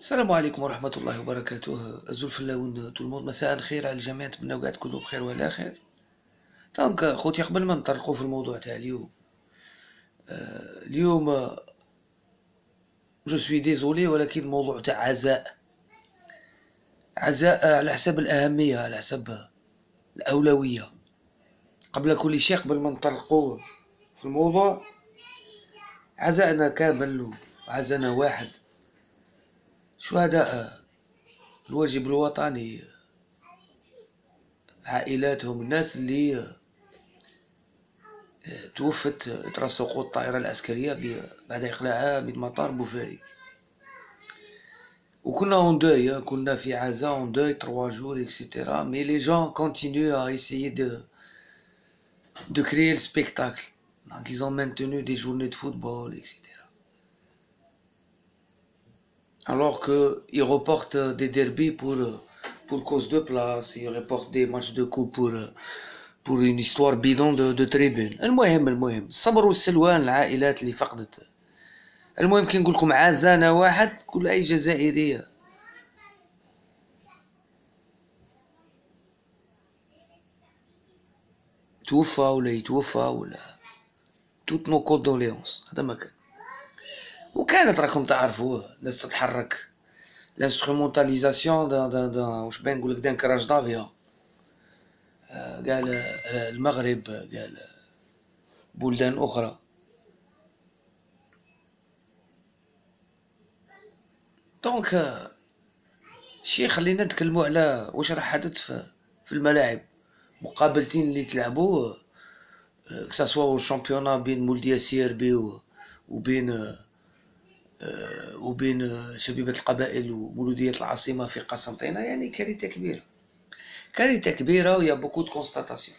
السلام عليكم ورحمة الله وبركاته. أزول في اللون طول الموند، مساء الخير على الجميع، نتمنى قاعد تكونوا بخير وعلى خير. دونك خوتي، قبل ما نطرقوا في الموضوع تاع اليوم جو سوي ديزولي، ولكن الموضوع تاع عزاء على حساب الأهمية، على حساب الأولوية. قبل كل شيء، قبل ما نطرقوا في الموضوع، عزاءنا كامل وعزانا واحد شهداء الواجب الوطني، عائلاتهم، الناس اللي توفت إثر سقوط الطائرة العسكرية بعد إقلاعها من مطار بوفاري. وكنا اون دوي، كنا في عزاء اون دوي 3 جور اكسيتيرا، مي لي جون كونتينيو ا ايسيي de créer le spectacle. Donc ils ont maintenu des journées de football, etc. Alors qu'ils reportent des derbies pour cause de place, ils reportent des matchs de coupe pour une histoire bidon de tribune. المهم الصبر والسلوان العائلات اللي فقدت. المهم كي نقول لكم عزانا واحد، كل اي جزائري توفى ولا يتوفى ولا توت نو كوندوليونس، هذا ما كان. وكانت راكم تعرفوا الناس تتحرك، الانسترومونتاليزاسيون دان واش بان نقول لك دان كراج دافيون. قال المغرب، قال بلدان اخرى. دونك شي خلينا نتكلموا على واش راه حدث في الملاعب، مقابلتين اللي تلعبوا كساسوا الشامبيونا بين مولدية سيربي وبين شبيبة القبائل ومولودية العاصمة في قسنطينة. يعني كارثة كبيرة ويا بوكو دو كونستاتاسيون.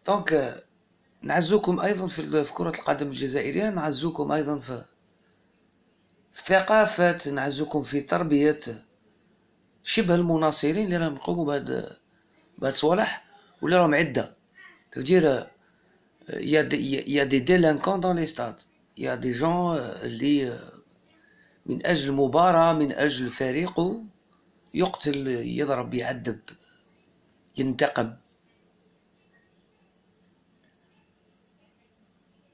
دونك نعزوكم أيضا في كرة القدم الجزائرية، نعزوكم أيضا في الثقافة، نعزوكم في تربية شبه المناصرين اللي راهم يقوموا بهاد صوالح واللي راهم عدة. تدير يا دي ديلانكون دون لي ستاد، يا دي جون اللي من أجل مباراة، من أجل فريقه يقتل، يضرب، يعذب، ينتقم.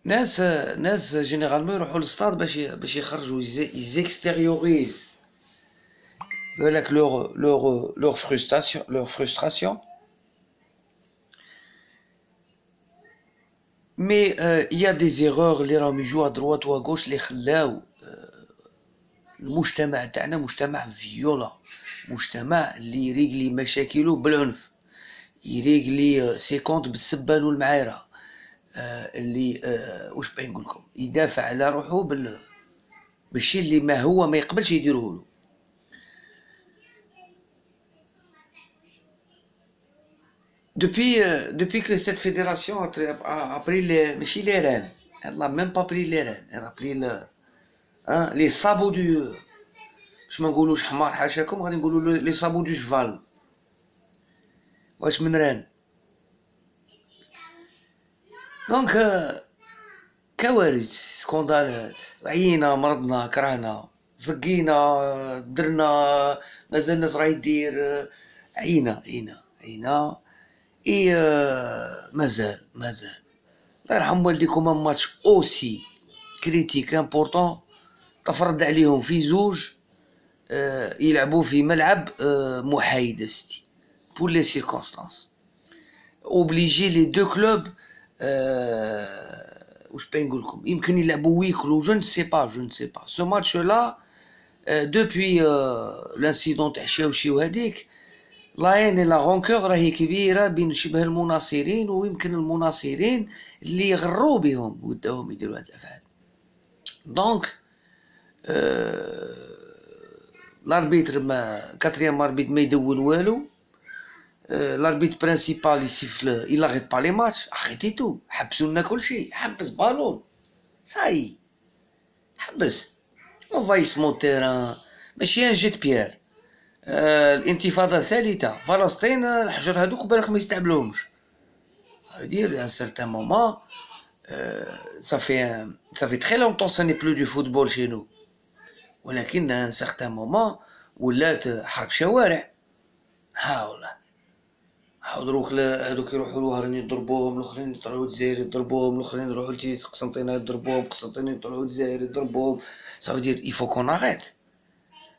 ناس جينيرالمون يروحوا للستاد باش يخرجوا يزيكستيريوريز بالك leur frustration. Mais il y a des erreurs اللي راهم يجوا à droite ou à gauche اللي خلاو المجتمع تاعنا مجتمع فيولا، مجتمع اللي يريقلي مشاكله بالعنف، يريقلي سيكونت بالسبان والمعايرة، اللي واش باغي نقول لكم، يدافع على روحه بالشيء اللي ما هو ما يقبلش يديروه له. Depuis que cette fédération a pris ماشي les rênes, elle n'a même pas pris les rênes, elle a pris les sabots du، باش ما نقولوش حمار حاشاكم، غادي نقولوا لي صابو دو شفال. واش من ران. دونك كوارث، سكوندالات، عيينا، مرضنا، كرهنا، زقينا، درنا، مازال الناس راهي دير، عيينا. اي مازال الله يرحم والديكم. ان ماتش اوسي كريتيك امبورطون تفرض عليهم في زوج، يلعبوا في ملعب محايد ستي pour les circonstances. اوبليجي لي دو كلوب، واش باغي نقول لكم، يمكن يلعبوا ويكلو، جو نسي با سو ماتش لا. دوبوي لانسيدون تاع شاوشي وهذيك لاين لا غونكور راهي كبيره بين شبه المناصرين، ويمكن المناصرين اللي يغروا بهم وداهم يديروا هاد الافعال. دونك لاربيتر، ما كاتريام اربيت ما يدون والو. لاربيت برينسيبال يسيفل، il arrête pas les matchs. arrêtez tout، حبسوا لنا كل شيء، حبس بالون صاي، حبس انفايسمون تيران، ماشي ان جيت بيير. الانتفاضه الثالثه فلسطين، الحجر هذوك بالك ما يستعملوهمش. dire à un certain moment ça fait très longtemps ça n'est plus du football chez nous. ولكن ان سارتان مومون ولات حرب شوارع. ها والله، ها دروك هادوك يروحوا لوهران يضربوهم، الاخرين يطلعوا الجزائر يضربوهم، الاخرين يروحوا لقسنطينة يضربوهم، قسنطينة يطلعوا الجزائر يضربوهم. Ça veut dire il faut qu'on arrête.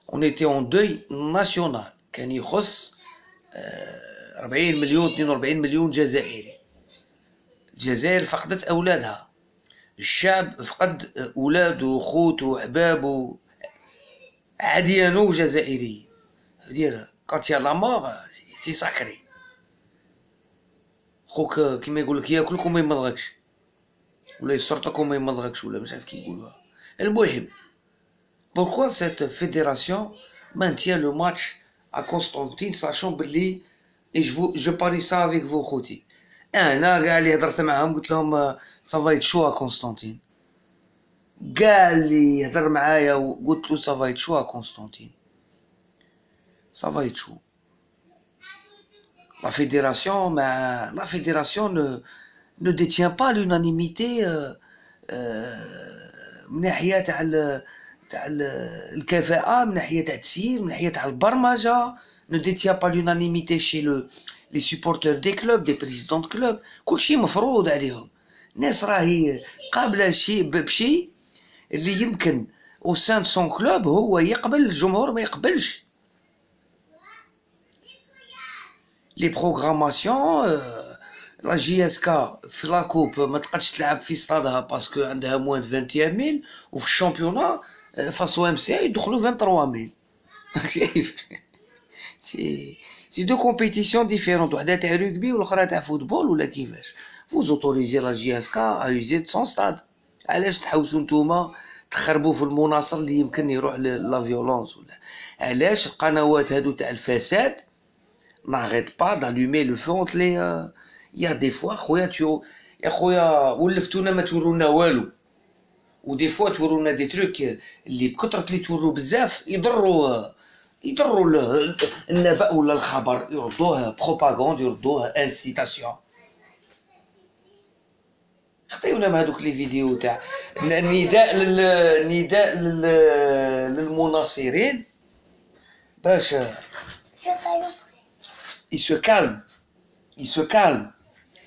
On était en deuil national. كان يخص 40 مليون 42 مليون جزائري. الجزائر فقدت أولادها، الشعب فقد أولاده وخوته وأحبابه عديانو جزائري. دير quand il y a la mort c'est sacré. خوك كيما يقولك ياكلك وما يمضغكش، ولا يسرطك وما يمضغكش، ولا مش عارف كي يقولوها. المهم pourquoi cette fédération maintient le match à Constantine sachant بلي je parie ça avec vous خوتي. انا كاع اللي هضرت معاهم قلت لهم صافا يتشو كونستانتين، كاع اللي هضر معايا وقلت له صافا يتشو كونستانتين، صافا يتشو. La fédération ne détient pas l'unanimité من ناحية تاع الكفاءة، من ناحية تاع التسيير، من ناحية تاع البرمجة. ne détient pas l'unanimité chez les supporters des clubs, des présidents de clubs. كلشي مفروض عليهم. الناس راهي قابلة شيء بشيء اللي يمكن au sein de son club هو يقبل، الجمهور ما يقبلش. les programmations لا جي اس كا في لا كوب ما تقدش تلعب في استادها باسكو عندها موان 21000، وفي الشامبيونا فاس ام سي يدخلوا 23000. شايف؟ سي دو كومبيتيسيون ديفيرونت، وحده تاع رugby والاخرى تاع فوتبول ولا كيفاش. فوز اوتوريزي لا جي اس كا ا يوزي دو سون ستاد. علاش تحوسوا نتوما تخربوا في المناصر اللي يمكن يروح لا فيولونس؟ ولا علاش القنوات هادو تاع الفساد n'arrête pas d'allumer le feu entre les il y a des fois خويا يا خويا ولفتونا ما تورونا والو، ودي فوا تورونا دي تروك اللي بكثرة اللي تورو بزاف يضروا النبأ ولا الخبر، يردوه بروباغوند، يردوه انسيتاسيون. خطيونا مع هذوك لي فيديو تاع النداء للمناصرين باش il se calme.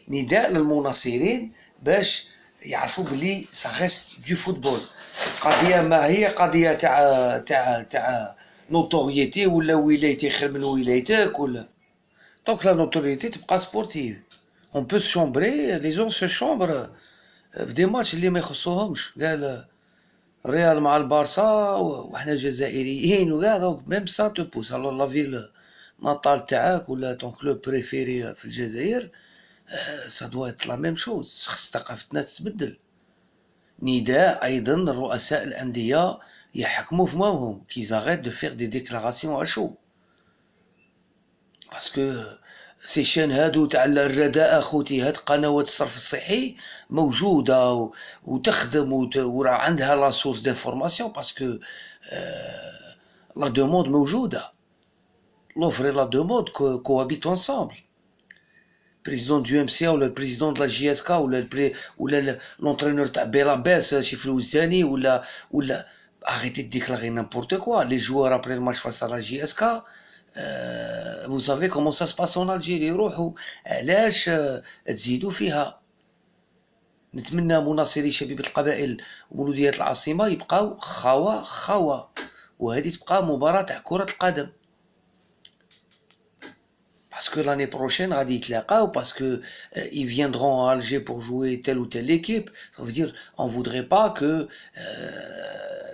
نداء للمناصرين باش يعرفوا بلي ça reste du football. قضيه ما هي قضيه تاع نوتوريتي ولا ولايتي خير من ولايتك ولا. دونك لا نوتوريتي تبقى سبورتيف. on peut se chambrer les gens se chambrent في دي ماتش اللي ما يخصوهمش. قال ريال مع البارسا وحنا جزائريين وكاع، دونك ميم سا تو بوس. الوغ لا فيل ناطال تاعك ولا طون كلوب بريفيري في الجزائر سا دوا ايت لا ميم شوز. خص ثقافتنا تتبدل. نداء ايضا رؤساء الانديه يحكموا في ماهم كي زاريت دو فيغ دي ديكلاراسيون اشو، باسكو سي شان هادو تاع الرداء خوتي، هاد قنوات الصرف الصحي موجوده وتخدم وراه عندها لا سورس دانفورماسيون باسكو لا دوموند موجوده. l'offre et la demande cohabitent ensemble. président du MCA ولا البريزيدون de la JSK ولا l'entraîneur تاع بيلاباس شي فلوزاني ولا arrêtez de déclarer n'importe quoi. les joueurs après le match face à la JSK vous savez comment ça se passe en Algérie. يروحوا علاش تزيدوا فيها. نتمنى مناصري شبيبة القبائل ومولوديات العاصمة يبقاو خوا وهذه تبقى مباراة تاع كرة القدم. parce que l'année prochaine غادي يتلاقاو parce que ils viendront à Alger pour jouer telle ou telle équipe. ça veut dire on voudrait pas que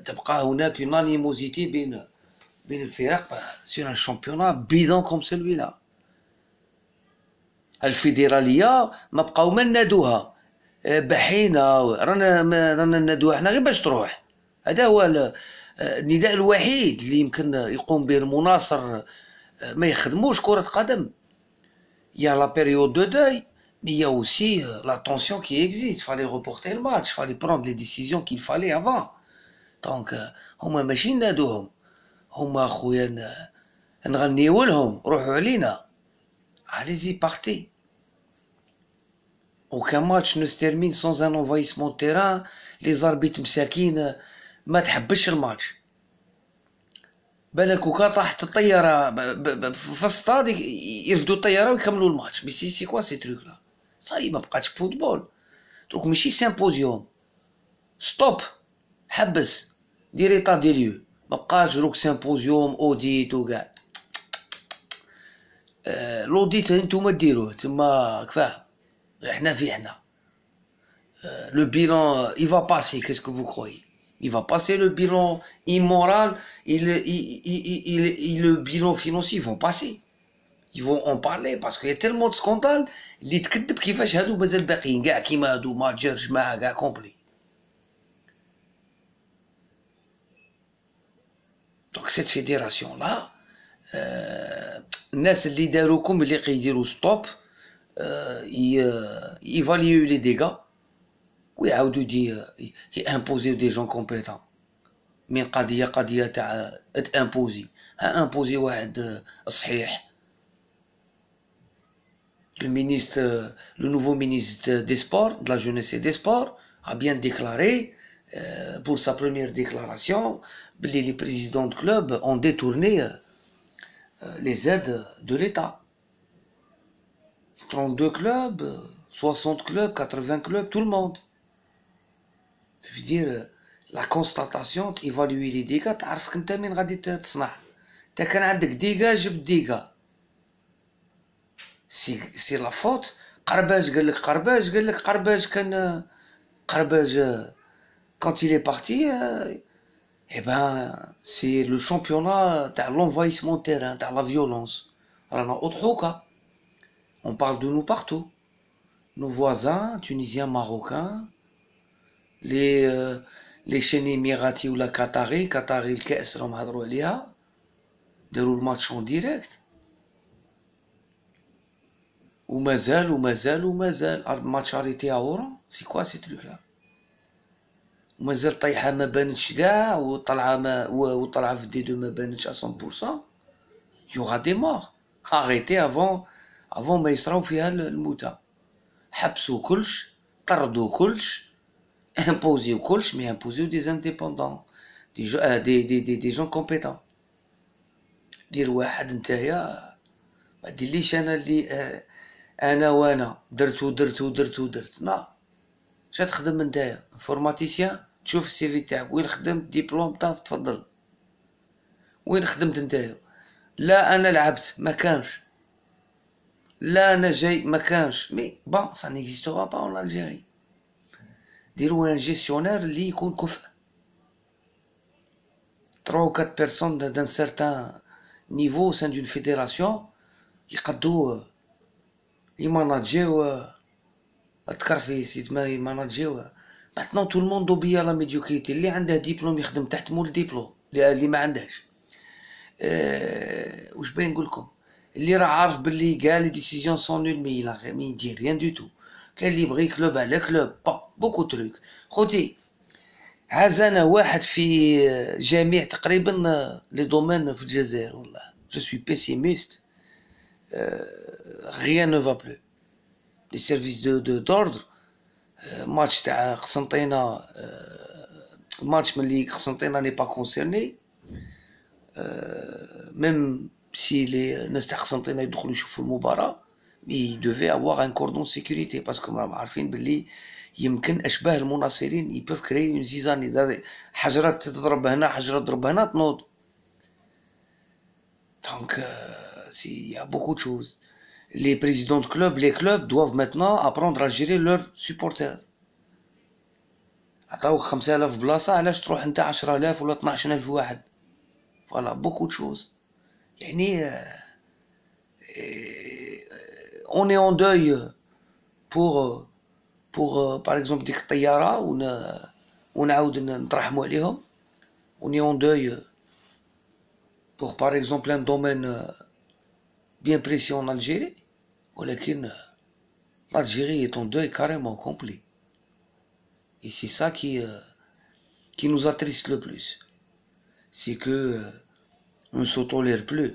تبقى هناك une animosité بين الفرق sur un championnat bidon comme celui-là. الفيدرالية ما بقاو ما نادوها بحينا، رانا نادوها حنا غير باش تروح. هذا هو النداء الوحيد اللي يمكن يقوم به المناصر. ما يخدموش كرة قدم. il y a la période de deuil mais il y a aussi la tension qui existe. fallait reporter le match, fallait prendre les décisions qu'il fallait avant. donc هما ماشي نادوهم، هما خويا نغنيو لهم روحوا علينا. allez-y partez. aucun match ne se termine sans un envahissement de terrain. les arbitres مساكين ما تحبش الماتش. بالك وكا طاحت الطياره في الستاد يرفدوا الطياره ويكملوا الماتش. مي سي كوا سي تروك لا؟ صاي ما بقاتش فوتبول دونك، ماشي سيمبوزيوم. ستوب، حبس، دير ايطا دي ليو. ما بقاش دروك سيمبوزيوم اوديت وكاع. لوديت نتوما ديروه تما كفاه. حنا في حنا. Le bilan, il va passer, qu'est-ce que vous croyez? Il va passer le bilan immoral et le bilan financier, ils vont passer. Ils vont en parler parce qu'il y a tellement de scandales اللي تكذب كيفاش هادو مازال باقيين كاع كيما هادو ماتشر جماعة كاع كومبلي. دونك سيت فيديراسيون لا الناس اللي داروكم اللي كيديروا ستوب يفاليو لي ديغا ويعاودوا يامبوزيو دي جون كومبيتون. من قضيه تاع امبوزي، ها امبوزي واحد صحيح. Le nouveau ministre des Sports, de la Jeunesse et des Sports, a bien déclaré, pour sa première déclaration, que les présidents de clubs ont détourné les aides de l'État. 32 clubs, 60 clubs, 80 clubs, tout le monde. Ça veut dire, la constatation, évaluer les dégâts, تعرف انت من غادي تصنع. انت كان عندك ديغا جبت ديغا. سي لا فوت. قرباج قال لك قرباج كان قرباج quand il est parti eh ben c'est le championnat تاع l'envahissement de terrain, تاع la violence. رانا اضحوكا. On parle de nous partout. Nos voisins tunisiens, marocains, les chaînes émiratis ou la qatari الكأس راهم هضروا عليها داروا الماتش en direct. ومازال الماتش اريتي اورا. سي كوا سي تروك لا؟ ومازال طيحه ما بانتش كاع وطلعه في دي دو ما بانتش 100%. يوغا دي مور اريتي افون ما يصراو فيها الموتى. حبسوا كلش، طردوا كلش، امبوزيو كلش، مي امبوزيو دي انديبوندون دي جون كومبيتون. دير واحد نتايا ما ديرليش انا اللي انا وانا درت لا. اش تخدم نتايا؟ انفورماتيسيان، تشوف السي في تاعك وين خدمت، ديبلوم تاعك، تفضل. وين خدمت نتايا؟ لا انا لعبت، ما كانش. لا انا جاي، ما كانش. مي بون سا نيكزيستورا با اون الجيري. ديروا ان جيستيونير اللي يكون كفء. 3 ou 4 personnes d'un certain niveau au sein d'une fédération يقدروا يماناجيو التكرفيس، يماناجيو. Maintenant tout le monde obéit à la médiocrité. اللي عنده ديبلوم يخدم تحت مول الديبلوم، اللي ما عندهش واش باين نقولكم، اللي راه عارف باللي كاع لي ديسيزيون سون نول مي يدير ريان دو تو. كاين اللي يبغي كلوب على كلوب، بوكو تروك. خوتي عزانا واحد في جميع تقريبا لي دومين في الجزائر. والله جو سوي بيسيميست. rien ne va plus. Les services d'ordre. ماتش تاع قسنطينة، ماتش ملي قسنطينة ني با كونسيرني. ميم سي لي ناس تاع قسنطينة يدخلوا يشوفوا المباراة، مي دوفي افواغ ان كوردون سيكوريتي باسكو راهم عارفين باللي يمكن اشباه المناصرين يبوف كري اون زيزاني. حجرة تضرب هنا، حجرة تضرب هنا، تنوض. دونك سي يا بوكو دو شوز. Les présidents de clubs, les clubs doivent maintenant apprendre à gérer leurs supporters. عطاوك 5000 بلاصة، علاش تروح انت 10000 ولا 12000 واحد؟ فوالا بوكو تشوز. يعني on est en deuil pour par exemple ديك الطيارة ونعاود نترحموا عليهم. on est en deuil pour par exemple un domaine bien précis en Algérie. ولكن l'Algérie est en deuil carrément complet. Et c'est ça qui nous attriste le plus. C'est que on ne se tolère plus.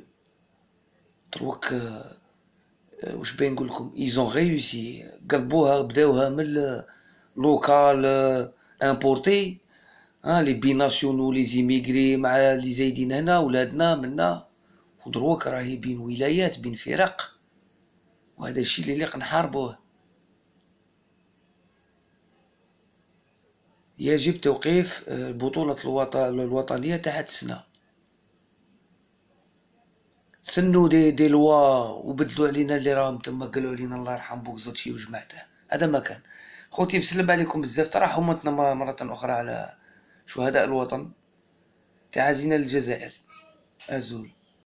Donc, واش باين نقولكم، ils ont réussi. قلبوها بداوها من local importé لي بيناسيونو لي زيميغري مع لي زايدين هنا ولادنا منا، ودروك راهي بين ولايات بين فرق، وهذا الشيء اللي يليق نحاربوه. يجب توقيف البطولة الوطنية تحت السنة. سنوا دي لوا وبدلوا علينا اللي راهم تما، قالوا علينا الله يرحم بوكزوتشي وجماعته. هذا ما كان. خوتي بسلم عليكم بزاف، ترحموا متنا مرة أخرى على شهداء الوطن. تعازينا للجزائر. أزول.